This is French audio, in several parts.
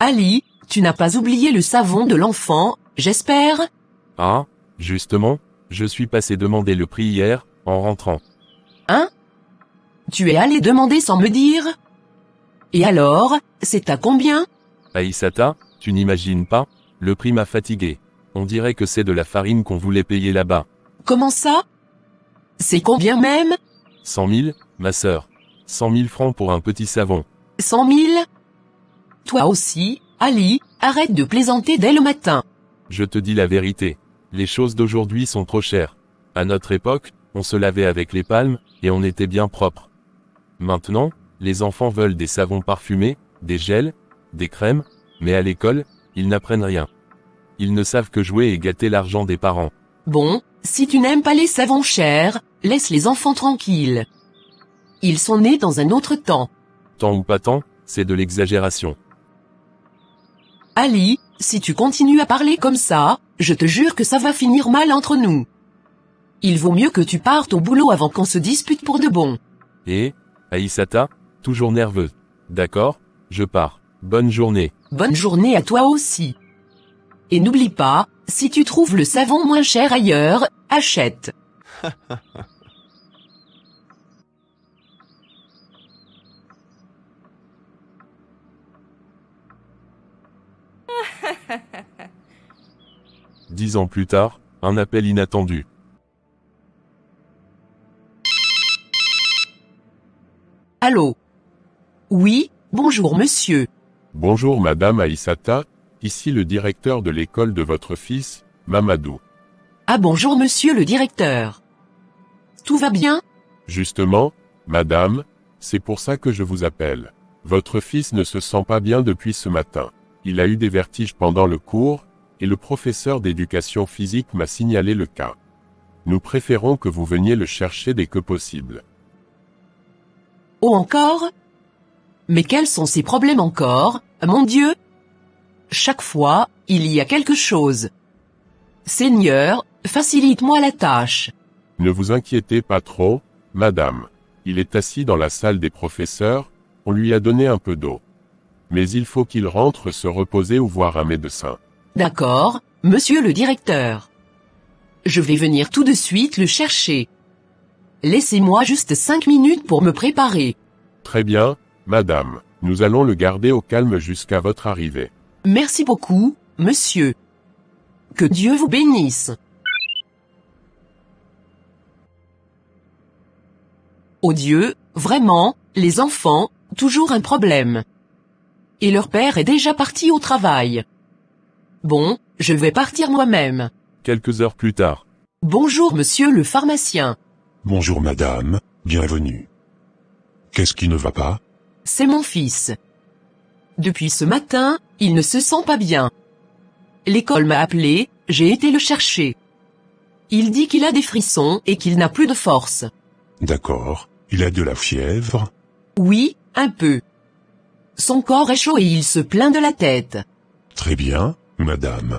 Ali, tu n'as pas oublié le savon de l'enfant, j'espère? Ah, justement, je suis passé demander le prix hier, en rentrant. Hein? Tu es allé demander sans me dire? Et alors, c'est à combien? Aïssata, tu n'imagines pas? Le prix m'a fatigué. On dirait que c'est de la farine qu'on voulait payer là-bas. Comment ça? C'est combien même? 100 000, ma sœur. 100 000 francs pour un petit savon. 100 000? Toi aussi, Ali, arrête de plaisanter dès le matin. Je te dis la vérité. Les choses d'aujourd'hui sont trop chères. À notre époque, on se lavait avec les palmes, et on était bien propre. Maintenant, les enfants veulent des savons parfumés, des gels, des crèmes, mais à l'école, ils n'apprennent rien. Ils ne savent que jouer et gâter l'argent des parents. Bon, si tu n'aimes pas les savons chers, laisse les enfants tranquilles. Ils sont nés dans un autre temps. Tant ou pas tant, c'est de l'exagération. Ali, si tu continues à parler comme ça, je te jure que ça va finir mal entre nous. Il vaut mieux que tu partes au boulot avant qu'on se dispute pour de bon. Et, Aïssata, toujours nerveuse. D'accord, je pars. Bonne journée. Bonne journée à toi aussi. Et n'oublie pas, si tu trouves le savon moins cher ailleurs, achète. Dix ans plus tard, un appel inattendu. Allô? Oui, bonjour monsieur. Bonjour Madame Aïssata, ici le directeur de l'école de votre fils, Mamadou. Ah bonjour monsieur le directeur. Tout va bien? Justement, Madame, c'est pour ça que je vous appelle. Votre fils ne se sent pas bien depuis ce matin. Il a eu des vertiges pendant le cours, et le professeur d'éducation physique m'a signalé le cas. Nous préférons que vous veniez le chercher dès que possible. Oh encore? Mais quels sont ces problèmes encore, mon Dieu? Chaque fois, il y a quelque chose. Seigneur, facilite-moi la tâche. Ne vous inquiétez pas trop, Madame. Il est assis dans la salle des professeurs, on lui a donné un peu d'eau. Mais il faut qu'il rentre se reposer ou voir un médecin. D'accord, monsieur le directeur. Je vais venir tout de suite le chercher. Laissez-moi juste 5 minutes pour me préparer. Très bien, Madame. Nous allons le garder au calme jusqu'à votre arrivée. Merci beaucoup, monsieur. Que Dieu vous bénisse. Oh Dieu, vraiment, les enfants, toujours un problème. Et leur père est déjà parti au travail. Bon, je vais partir moi-même. Quelques heures plus tard. Bonjour monsieur le pharmacien. Bonjour madame, bienvenue. Qu'est-ce qui ne va pas? C'est mon fils. Depuis ce matin, il ne se sent pas bien. L'école m'a appelé, j'ai été le chercher. Il dit qu'il a des frissons et qu'il n'a plus de force. D'accord, il a de la fièvre? Oui, un peu. Son corps est chaud et il se plaint de la tête. Très bien, madame.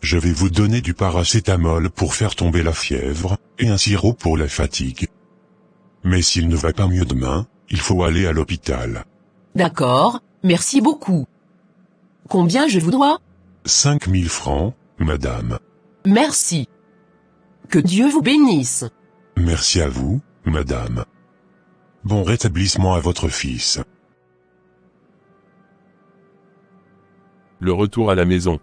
Je vais vous donner du paracétamol pour faire tomber la fièvre, et un sirop pour la fatigue. Mais s'il ne va pas mieux demain, il faut aller à l'hôpital. D'accord, merci beaucoup. Combien je vous dois? 5 000 francs, madame. Merci. Que Dieu vous bénisse. Merci à vous, madame. Bon rétablissement à votre fils. Le retour à la maison.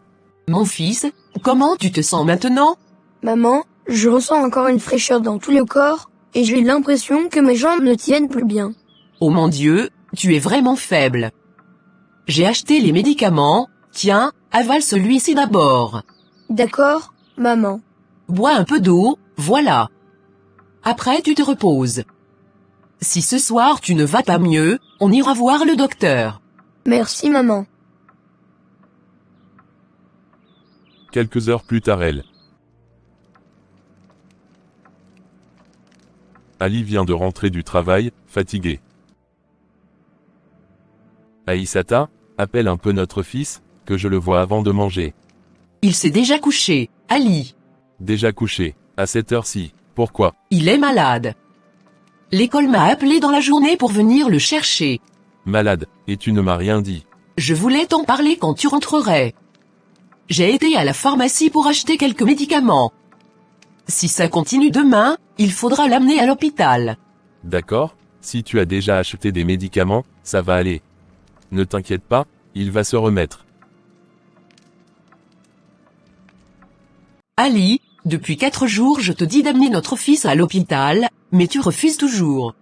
Mon fils, comment tu te sens maintenant? Maman, je ressens encore une fraîcheur dans tout le corps, et j'ai l'impression que mes jambes ne tiennent plus bien. Oh mon Dieu, tu es vraiment faible. J'ai acheté les médicaments, tiens, avale celui-ci d'abord. D'accord, maman. Bois un peu d'eau, voilà. Après tu te reposes. Si ce soir tu ne vas pas mieux, on ira voir le docteur. Merci maman. Quelques heures plus tard elle. Ali vient de rentrer du travail, fatigué. Aïssata, appelle un peu notre fils, que je le vois avant de manger. Il s'est déjà couché, Ali. Déjà couché, à cette heure-ci, pourquoi? Il est malade. L'école m'a appelé dans la journée pour venir le chercher. Malade, et tu ne m'as rien dit. Je voulais t'en parler quand tu rentrerais. J'ai été à la pharmacie pour acheter quelques médicaments. Si ça continue demain, il faudra l'amener à l'hôpital. D'accord, si tu as déjà acheté des médicaments, ça va aller. Ne t'inquiète pas, il va se remettre. Ali, depuis 4 jours je te dis d'amener notre fils à l'hôpital, mais tu refuses toujours.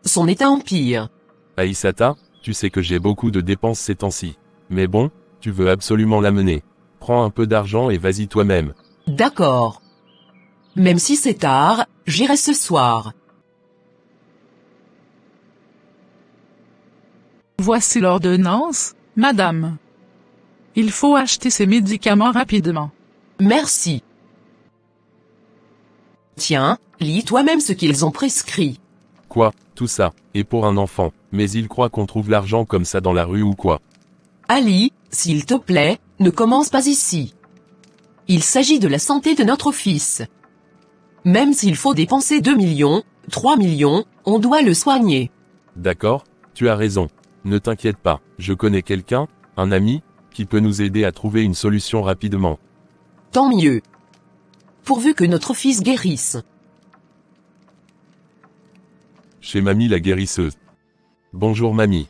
Son état empire. Aïssata, tu sais que j'ai beaucoup de dépenses ces temps-ci. Mais bon, tu veux absolument l'amener. Prends un peu d'argent et vas-y toi-même. D'accord. Même si c'est tard, j'irai ce soir. Voici l'ordonnance, madame. Il faut acheter ces médicaments rapidement. Merci. Tiens, lis toi-même ce qu'ils ont prescrit. Quoi, tout ça, et pour un enfant, mais il croit qu'on trouve l'argent comme ça dans la rue ou quoi? Ali, s'il te plaît, ne commence pas ici. Il s'agit de la santé de notre fils. Même s'il faut dépenser 2 millions, 3 millions, on doit le soigner. D'accord, tu as raison. Ne t'inquiète pas, je connais quelqu'un, un ami, qui peut nous aider à trouver une solution rapidement. Tant mieux. Pourvu que notre fils guérisse. Chez mamie la guérisseuse. Bonjour mamie.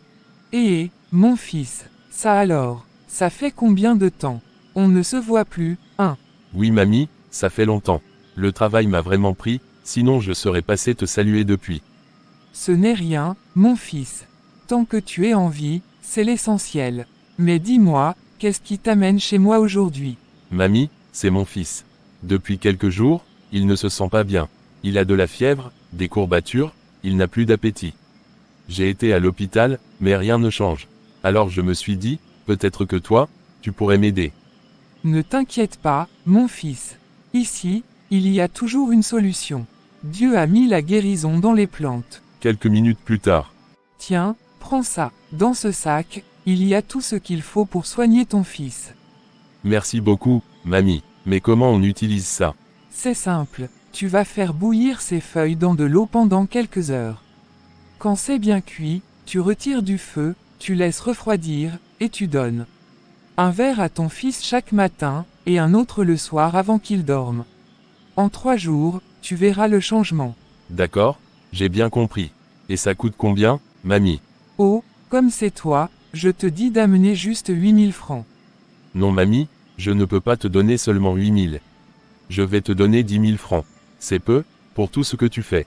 Eh, mon fils, ça alors, ça fait combien de temps? On ne se voit plus, hein? Oui mamie, ça fait longtemps. Le travail m'a vraiment pris, sinon je serais passé te saluer depuis. Ce n'est rien, mon fils. Tant que tu es en vie, c'est l'essentiel. Mais dis-moi, qu'est-ce qui t'amène chez moi aujourd'hui? Mamie, c'est mon fils. Depuis quelques jours, il ne se sent pas bien. Il a de la fièvre, des courbatures, il n'a plus d'appétit. J'ai été à l'hôpital, mais rien ne change. Alors je me suis dit, peut-être que toi, tu pourrais m'aider. Ne t'inquiète pas, mon fils. Ici, il y a toujours une solution. Dieu a mis la guérison dans les plantes. Quelques minutes plus tard. Tiens, prends ça. Dans ce sac, il y a tout ce qu'il faut pour soigner ton fils. Merci beaucoup, mamie. Mais comment on utilise ça? C'est simple. Tu vas faire bouillir ces feuilles dans de l'eau pendant quelques heures. Quand c'est bien cuit, tu retires du feu, tu laisses refroidir, et tu donnes un verre à ton fils chaque matin, et un autre le soir avant qu'il dorme. En 3 jours, tu verras le changement. D'accord, j'ai bien compris. Et ça coûte combien, mamie? Oh, comme c'est toi, je te dis d'amener juste 8000 francs. Non mamie, je ne peux pas te donner seulement 8000. Je vais te donner 10 000 francs. C'est peu, pour tout ce que tu fais.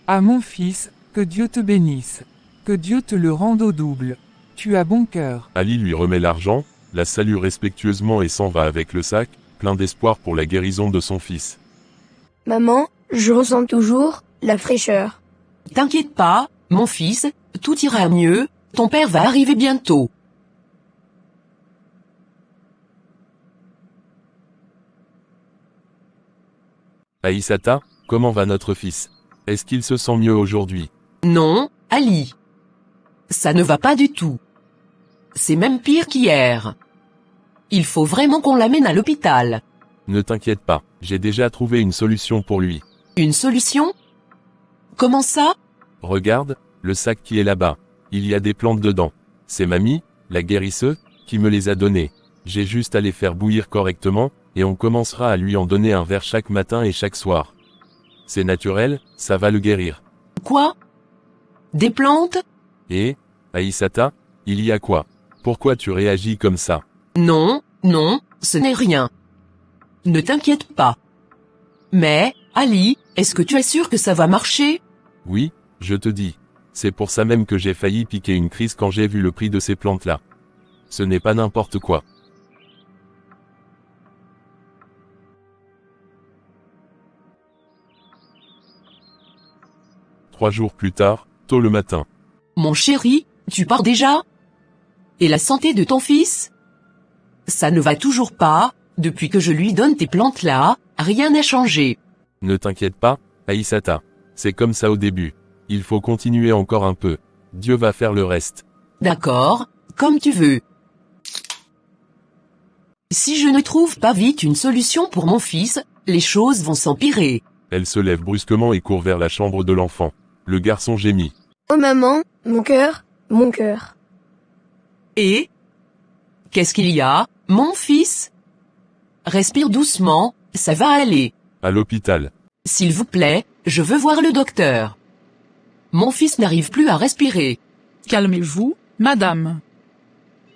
Ah mon fils, que Dieu te bénisse. Que Dieu te le rende au double. Tu as bon cœur. Ali lui remet l'argent, la salue respectueusement et s'en va avec le sac, plein d'espoir pour la guérison de son fils. Maman, je ressens toujours la fraîcheur. T'inquiète pas, mon fils, tout ira mieux, ton père va arriver bientôt. Aïssata, comment va notre fils? Est-ce qu'il se sent mieux aujourd'hui? Non, Ali. Ça ne va pas du tout. C'est même pire qu'hier. Il faut vraiment qu'on l'amène à l'hôpital. Ne t'inquiète pas, j'ai déjà trouvé une solution pour lui. Une solution? Comment ça? Regarde, le sac qui est là-bas. Il y a des plantes dedans. C'est mamie, la guérisseuse, qui me les a données. J'ai juste à les faire bouillir correctement, et on commencera à lui en donner un verre chaque matin et chaque soir. C'est naturel, ça va le guérir. Quoi? Des plantes? Et, Aïssata, il y a quoi? Pourquoi tu réagis comme ça? Non, non, ce n'est rien. Ne t'inquiète pas. Mais, Ali, est-ce que tu es sûr que ça va marcher? Oui, je te dis. C'est pour ça même que j'ai failli piquer une crise quand j'ai vu le prix de ces plantes-là. Ce n'est pas n'importe quoi. Trois jours plus tard, tôt le matin. Mon chéri, tu pars déjà? Et la santé de ton fils? Ça ne va toujours pas, depuis que je lui donne tes plantes là, rien n'a changé. Ne t'inquiète pas, Aïssata. C'est comme ça au début. Il faut continuer encore un peu. Dieu va faire le reste. D'accord, comme tu veux. Si je ne trouve pas vite une solution pour mon fils, les choses vont s'empirer. Elle se lève brusquement et court vers la chambre de l'enfant. Le garçon gémit. Oh maman, mon cœur, mon cœur. Et? Qu'est-ce qu'il y a, mon fils? Respire doucement, ça va aller. À l'hôpital. S'il vous plaît, je veux voir le docteur. Mon fils n'arrive plus à respirer. Calmez-vous, madame.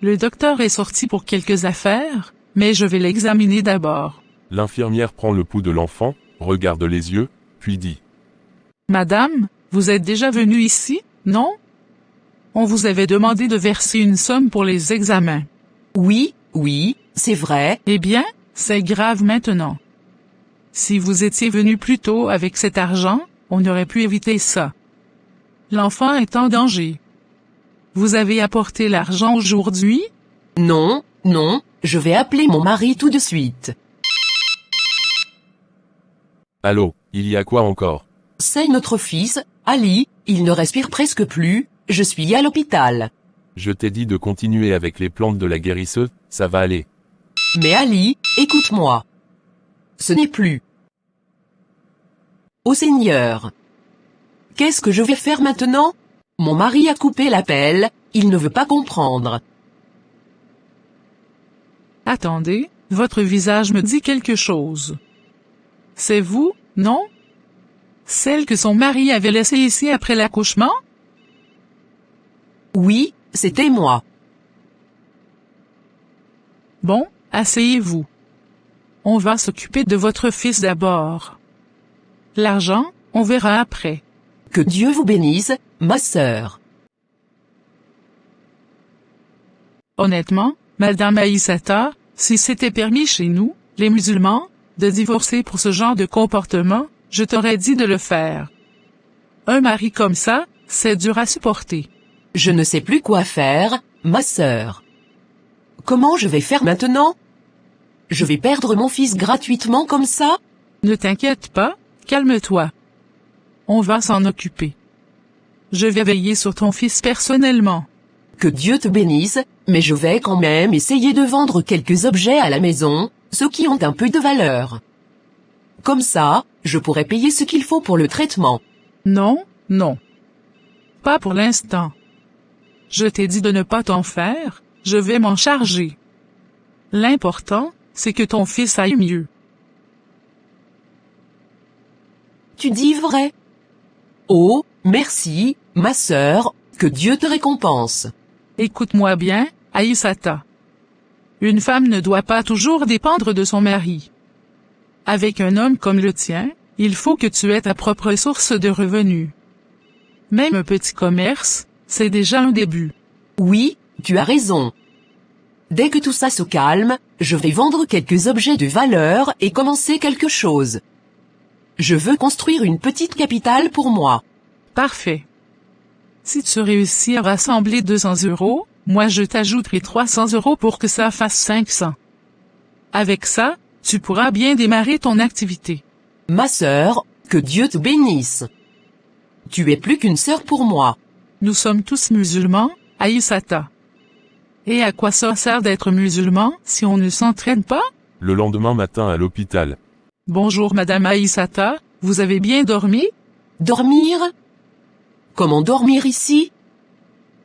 Le docteur est sorti pour quelques affaires, mais je vais l'examiner d'abord. L'infirmière prend le pouls de l'enfant, regarde les yeux, puis dit. Madame, vous êtes déjà venue ici, non? On vous avait demandé de verser une somme pour les examens. Oui, c'est vrai. Eh bien, c'est grave maintenant. Si vous étiez venu plus tôt avec cet argent, on aurait pu éviter ça. L'enfant est en danger. Vous avez apporté l'argent aujourd'hui? Non, je vais appeler mon mari tout de suite. Allô, il y a quoi encore? C'est notre fils, Ali, il ne respire presque plus, je suis à l'hôpital. Je t'ai dit de continuer avec les plantes de la guérisseuse, ça va aller. Mais Ali, écoute-moi. Ce n'est plus. Ô Seigneur! Qu'est-ce que je vais faire maintenant? Mon mari a coupé l'appel, il ne veut pas comprendre. Attendez, votre visage me dit quelque chose. C'est vous, non? Celle que son mari avait laissée ici après l'accouchement? Oui, c'était moi. Bon, asseyez-vous. On va s'occuper de votre fils d'abord. L'argent, on verra après. Que Dieu vous bénisse, ma sœur. Honnêtement, Madame Aïssata, si c'était permis chez nous, les musulmans, de divorcer pour ce genre de comportement, je t'aurais dit de le faire. Un mari comme ça, c'est dur à supporter. Je ne sais plus quoi faire, ma sœur. Comment je vais faire maintenant? Je vais perdre mon fils gratuitement comme ça? Ne t'inquiète pas, calme-toi. On va s'en occuper. Je vais veiller sur ton fils personnellement. Que Dieu te bénisse, mais je vais quand même essayer de vendre quelques objets à la maison, ceux qui ont un peu de valeur. Comme ça, je pourrai payer ce qu'il faut pour le traitement. Non. Pas pour l'instant. Je t'ai dit de ne pas t'en faire, je vais m'en charger. L'important, c'est que ton fils aille mieux. Tu dis vrai? Oh, merci, ma sœur, que Dieu te récompense. Écoute-moi bien, Aïssata. Une femme ne doit pas toujours dépendre de son mari. Avec un homme comme le tien, il faut que tu aies ta propre source de revenus. Même un petit commerce, c'est déjà un début. Oui, tu as raison. Dès que tout ça se calme, je vais vendre quelques objets de valeur et commencer quelque chose. Je veux construire une petite capitale pour moi. Parfait. Si tu réussis à rassembler 200 €, moi je t'ajouterai 300 € pour que ça fasse 500. Avec ça, tu pourras bien démarrer ton activité. Ma sœur, que Dieu te bénisse. Tu es plus qu'une sœur pour moi. Nous sommes tous musulmans, Aïssata. Et à quoi ça sert d'être musulman si on ne s'entraîne pas? Le lendemain matin à l'hôpital. Bonjour Madame Aïssata, vous avez bien dormi? Dormir? Comment dormir ici?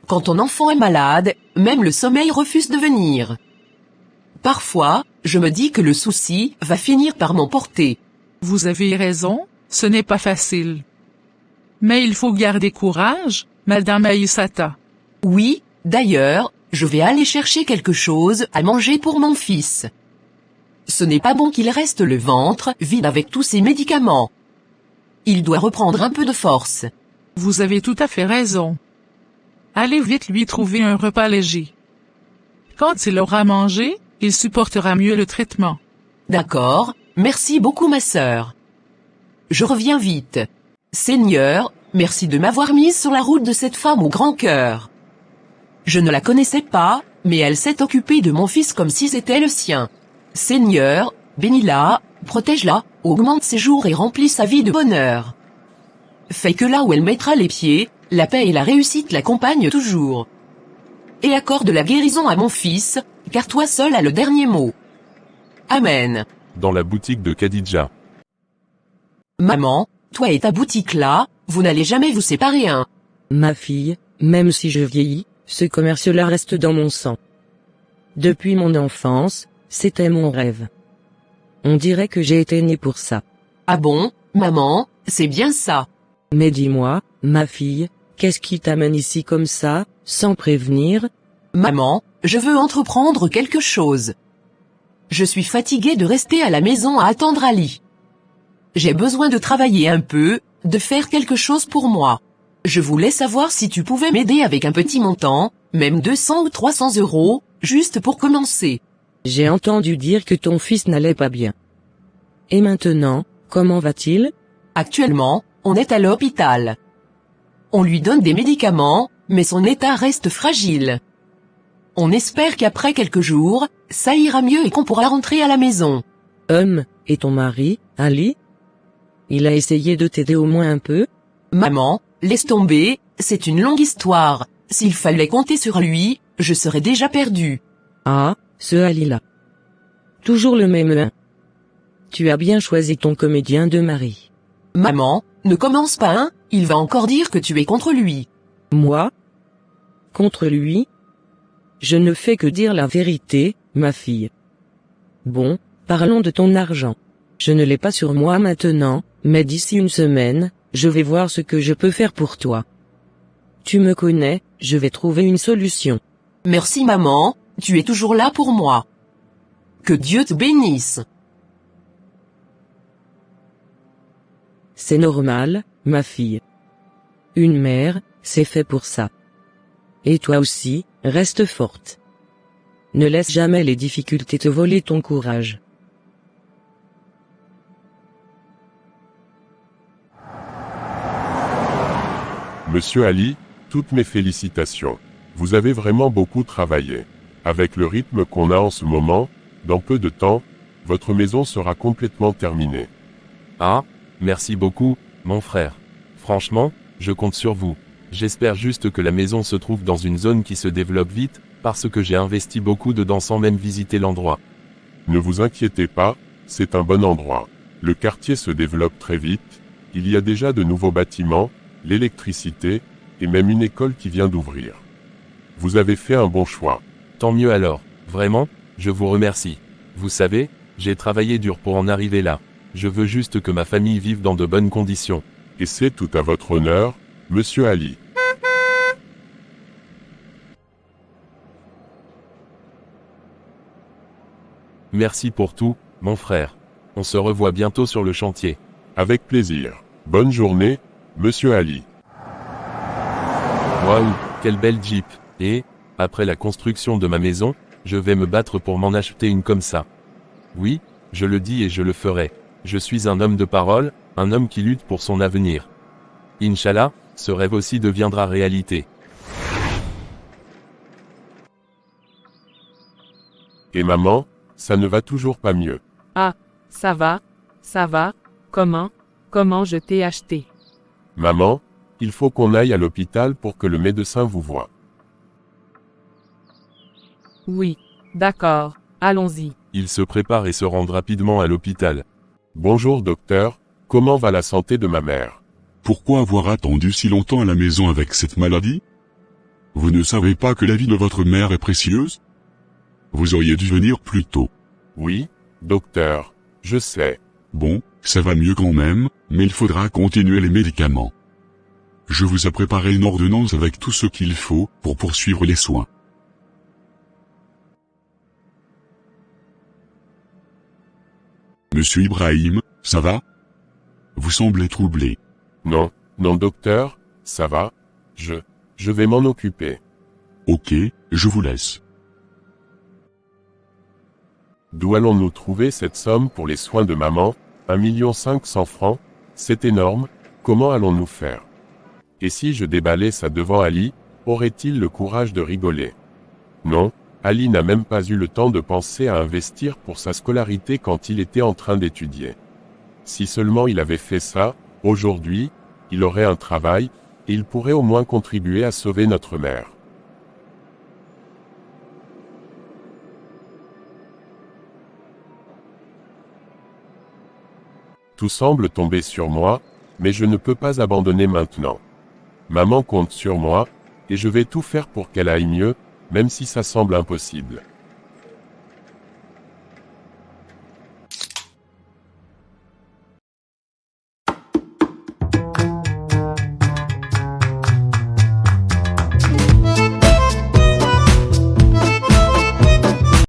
Quand ton enfant est malade, même le sommeil refuse de venir. Parfois, je me dis que le souci va finir par m'emporter. Vous avez raison, ce n'est pas facile. Mais il faut garder courage, Madame Aïssata. Oui, d'ailleurs, je vais aller chercher quelque chose à manger pour mon fils. Ce n'est pas bon qu'il reste le ventre vide avec tous ces médicaments. Il doit reprendre un peu de force. Vous avez tout à fait raison. Allez vite lui trouver un repas léger. Quand il aura mangé, il supportera mieux le traitement. D'accord, merci beaucoup ma sœur. Je reviens vite. Seigneur, merci de m'avoir mise sur la route de cette femme au grand cœur. Je ne la connaissais pas, mais elle s'est occupée de mon fils comme si c'était le sien. Seigneur, bénis-la, protège-la, augmente ses jours et remplis sa vie de bonheur. Fais que là où elle mettra les pieds, la paix et la réussite l'accompagnent toujours. Et accorde la guérison à mon fils, car toi seul as le dernier mot. Amen. Dans la boutique de Khadija. Maman, toi et ta boutique là, vous n'allez jamais vous séparer hein? Ma fille, même si je vieillis, ce commerce-là reste dans mon sang. Depuis mon enfance, c'était mon rêve. On dirait que j'ai été née pour ça. Ah bon, maman, c'est bien ça. Mais dis-moi, ma fille, qu'est-ce qui t'amène ici comme ça, sans prévenir? Maman, je veux entreprendre quelque chose. Je suis fatiguée de rester à la maison à attendre Ali. J'ai besoin de travailler un peu, de faire quelque chose pour moi. Je voulais savoir si tu pouvais m'aider avec un petit montant, même 200 ou 300 €, juste pour commencer. J'ai entendu dire que ton fils n'allait pas bien. Et maintenant, comment va-t-il? Actuellement, on est à l'hôpital. On lui donne des médicaments, mais son état reste fragile. On espère qu'après quelques jours, ça ira mieux et qu'on pourra rentrer à la maison. Et ton mari, Ali? Il a essayé de t'aider au moins un peu? Maman, laisse tomber, c'est une longue histoire. S'il fallait compter sur lui, je serais déjà perdue. Ah, ce Ali-là. Toujours le même un. Tu as bien choisi ton comédien de mari. Maman, ne commence pas hein, il va encore dire que tu es contre lui. Moi? Contre lui? Je ne fais que dire la vérité, ma fille. Bon, parlons de ton argent. Je ne l'ai pas sur moi maintenant, mais d'ici une semaine, je vais voir ce que je peux faire pour toi. Tu me connais, je vais trouver une solution. Merci maman, tu es toujours là pour moi. Que Dieu te bénisse. C'est normal, ma fille. Une mère, c'est fait pour ça. Et toi aussi, reste forte. Ne laisse jamais les difficultés te voler ton courage. Monsieur Ali, toutes mes félicitations. Vous avez vraiment beaucoup travaillé. Avec le rythme qu'on a en ce moment, dans peu de temps, votre maison sera complètement terminée. Ah, merci beaucoup, mon frère. Franchement, je compte sur vous. J'espère juste que la maison se trouve dans une zone qui se développe vite, parce que j'ai investi beaucoup dedans sans même visiter l'endroit. Ne vous inquiétez pas, c'est un bon endroit. Le quartier se développe très vite, il y a déjà de nouveaux bâtiments, l'électricité, et même une école qui vient d'ouvrir. Vous avez fait un bon choix. Tant mieux alors, vraiment, je vous remercie. Vous savez, j'ai travaillé dur pour en arriver là. Je veux juste que ma famille vive dans de bonnes conditions. Et c'est tout à votre honneur, Monsieur Ali. Merci pour tout, mon frère. On se revoit bientôt sur le chantier. Avec plaisir. Bonne journée, Monsieur Ali. Waouh, quelle belle Jeep. Et, après la construction de ma maison, je vais me battre pour m'en acheter une comme ça. Oui, je le dis et je le ferai. Je suis un homme de parole, un homme qui lutte pour son avenir. Inch'Allah, ce rêve aussi deviendra réalité. Et maman, ça ne va toujours pas mieux. Ah, ça va, comment je t'ai acheté? Maman, il faut qu'on aille à l'hôpital pour que le médecin vous voie. Oui, d'accord, allons-y. Ils se préparent et se rendent rapidement à l'hôpital. Bonjour docteur, comment va la santé de ma mère? Pourquoi avoir attendu si longtemps à la maison avec cette maladie? Vous ne savez pas que la vie de votre mère est précieuse? Vous auriez dû venir plus tôt. Oui, docteur, je sais. Bon, ça va mieux quand même, mais il faudra continuer les médicaments. Je vous ai préparé une ordonnance avec tout ce qu'il faut pour poursuivre les soins. Monsieur Ibrahim, ça va? Vous semblez troublé. Non, non docteur, ça va, je vais m'en occuper. Ok, je vous laisse. D'où allons-nous trouver cette somme pour les soins de maman? 1,5 million, c'est énorme, comment allons-nous faire? Et si je déballais ça devant Ali, aurait-il le courage de rigoler? Non, Ali n'a même pas eu le temps de penser à investir pour sa scolarité quand il était en train d'étudier. Si seulement il avait fait ça, aujourd'hui, il aurait un travail, et il pourrait au moins contribuer à sauver notre mère. Tout semble tomber sur moi, mais je ne peux pas abandonner maintenant. Maman compte sur moi, et je vais tout faire pour qu'elle aille mieux, même si ça semble impossible.